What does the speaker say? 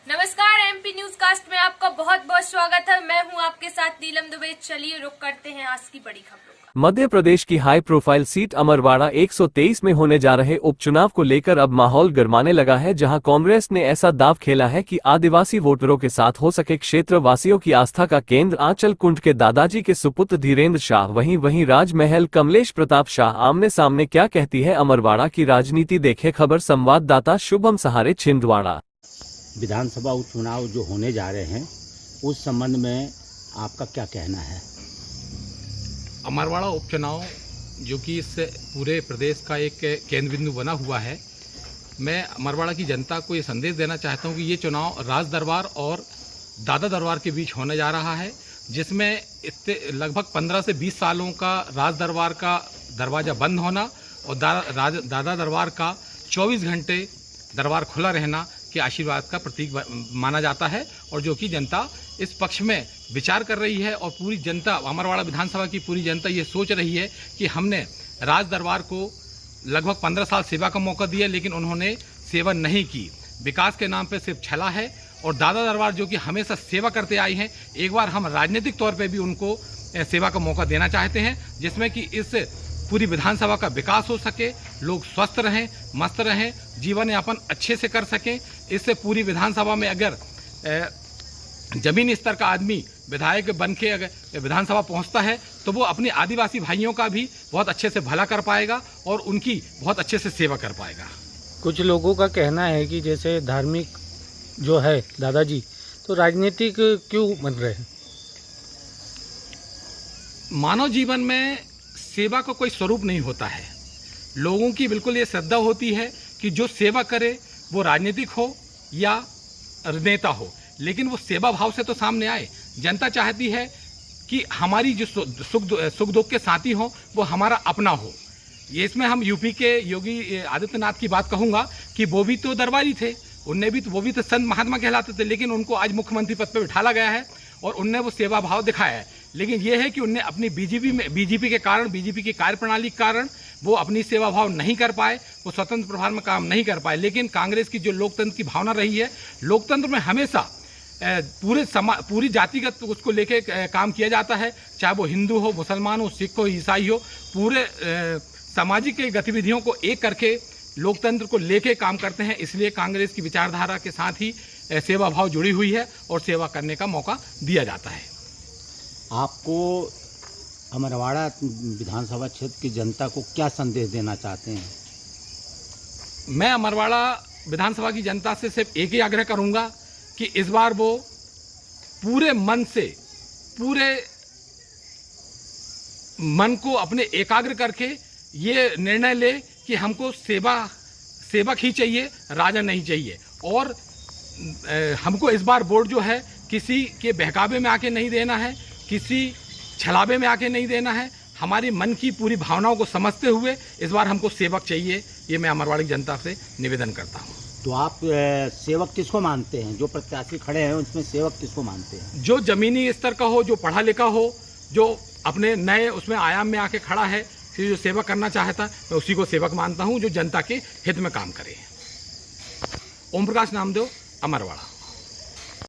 नमस्कार, MP news cast में आपका बहुत बहुत स्वागत है। मैं हूं आपके साथ नीलम दुबे। चलिए रुक करते हैं आज की बड़ी खबरों का। मध्य प्रदेश की हाई प्रोफाइल सीट अमरवाड़ा 123 में होने जा रहे उपचुनाव को लेकर अब माहौल गरमाने लगा है, जहां कांग्रेस ने ऐसा दाव खेला है कि आदिवासी वोटरों के साथ हो सके क्षेत्र वासियों की आस्था का केंद्र। आंचल कुंड के दादाजी के सुपुत्र धीरेन्द्र शाह वहीं राजमहल कमलेश प्रताप शाह आमने सामने। क्या कहती है अमरवाड़ा की राजनीति, देखे खबर संवाददाता शुभम सहारे, छिंदवाड़ा। विधानसभा उपचुनाव जो होने जा रहे हैं उस संबंध में आपका क्या कहना है? अमरवाड़ा उपचुनाव जो कि इस पूरे प्रदेश का एक केंद्र बिंदु बना हुआ है, मैं अमरवाड़ा की जनता को ये संदेश देना चाहता हूँ कि ये चुनाव राज दरबार और दादा दरबार के बीच होने जा रहा है, जिसमें लगभग 15 से 20 सालों का राज दरबार का दरवाज़ा बंद होना और दादा दरबार का 24 घंटे दरबार खुला रहना के आशीर्वाद का प्रतीक माना जाता है, और जो कि जनता इस पक्ष में विचार कर रही है। और पूरी जनता, अमरवाड़ा विधानसभा की पूरी जनता ये सोच रही है कि हमने राज दरबार को लगभग 15 साल सेवा का मौका दिया, लेकिन उन्होंने सेवा नहीं की, विकास के नाम पे सिर्फ छला है। और दादा दरबार जो कि हमेशा सेवा करते आए हैं, एक बार हम राजनीतिक तौर पर भी उनको सेवा का मौका देना चाहते हैं, जिसमें कि इस पूरी विधानसभा का विकास हो सके, लोग स्वस्थ रहें, मस्त रहें, जीवन यापन अच्छे से कर सकें। इससे पूरी विधानसभा में अगर जमीनी स्तर का आदमी विधायक बन के अगर विधानसभा पहुंचता है तो वो अपने आदिवासी भाइयों का भी बहुत अच्छे से भला कर पाएगा और उनकी बहुत अच्छे से सेवा कर पाएगा। कुछ लोगों का कहना है कि जैसे धार्मिक जो है दादाजी, तो राजनीतिक क्यों बन रहे हैं? मानव जीवन में सेवा का कोई स्वरूप नहीं होता है। लोगों की बिल्कुल ये श्रद्धा होती है कि जो सेवा करे वो राजनीतिक हो या नेता हो, लेकिन वो सेवा भाव से तो सामने आए। जनता चाहती है कि हमारी जो सुख दुख के साथी हो वो हमारा अपना हो। ये इसमें हम यूपी के योगी आदित्यनाथ की बात कहूँगा कि वो भी तो दरबारी थे, वो भी तो संत महात्मा कहलाते थे, लेकिन उनको आज मुख्यमंत्री पद पर बिठाला गया है और उनने वो सेवा भाव दिखाया है। लेकिन ये है कि उनने अपनी बीजेपी के कारण, बीजेपी की कार्यप्रणाली के कारण वो अपनी सेवा भाव नहीं कर पाए, वो स्वतंत्र प्रभार में काम नहीं कर पाए। लेकिन कांग्रेस की जो लोकतंत्र की भावना रही है, लोकतंत्र में हमेशा पूरी जातिगत उसको लेके काम किया जाता है, चाहे वो हिंदू हो, मुसलमान हो, सिख हो, ईसाई हो, पूरे सामाजिक गतिविधियों को एक करके लोकतंत्र को लेके काम करते हैं। इसलिए कांग्रेस की विचारधारा के साथ ही सेवा भाव जुड़ी हुई है और सेवा करने का मौका दिया जाता है। आपको अमरवाड़ा विधानसभा क्षेत्र की जनता को क्या संदेश देना चाहते हैं? मैं अमरवाड़ा विधानसभा की जनता से सिर्फ एक ही आग्रह करूंगा कि इस बार वो पूरे मन से, पूरे मन को अपने एकाग्र करके ये निर्णय ले कि हमको सेवक ही चाहिए, राजा नहीं चाहिए। और हमको इस बार वोट जो है किसी के बहकावे में आके नहीं देना है, किसी छलावे में आके नहीं देना है। हमारी मन की पूरी भावनाओं को समझते हुए इस बार हमको सेवक चाहिए, ये मैं अमरवाड़ा की जनता से निवेदन करता हूँ। तो आप सेवक किसको मानते हैं? जो प्रत्याशी खड़े हैं उसमें सेवक किसको मानते हैं? जो जमीनी स्तर का हो, जो पढ़ा लिखा हो, जो अपने नए उसमें आयाम में आके खड़ा है, जो सेवा करना चाहता है, मैं उसी को सेवक मानता हूँ, जो जनता के हित में काम करे। ओम प्रकाश नामदेव, अमरवाड़ा।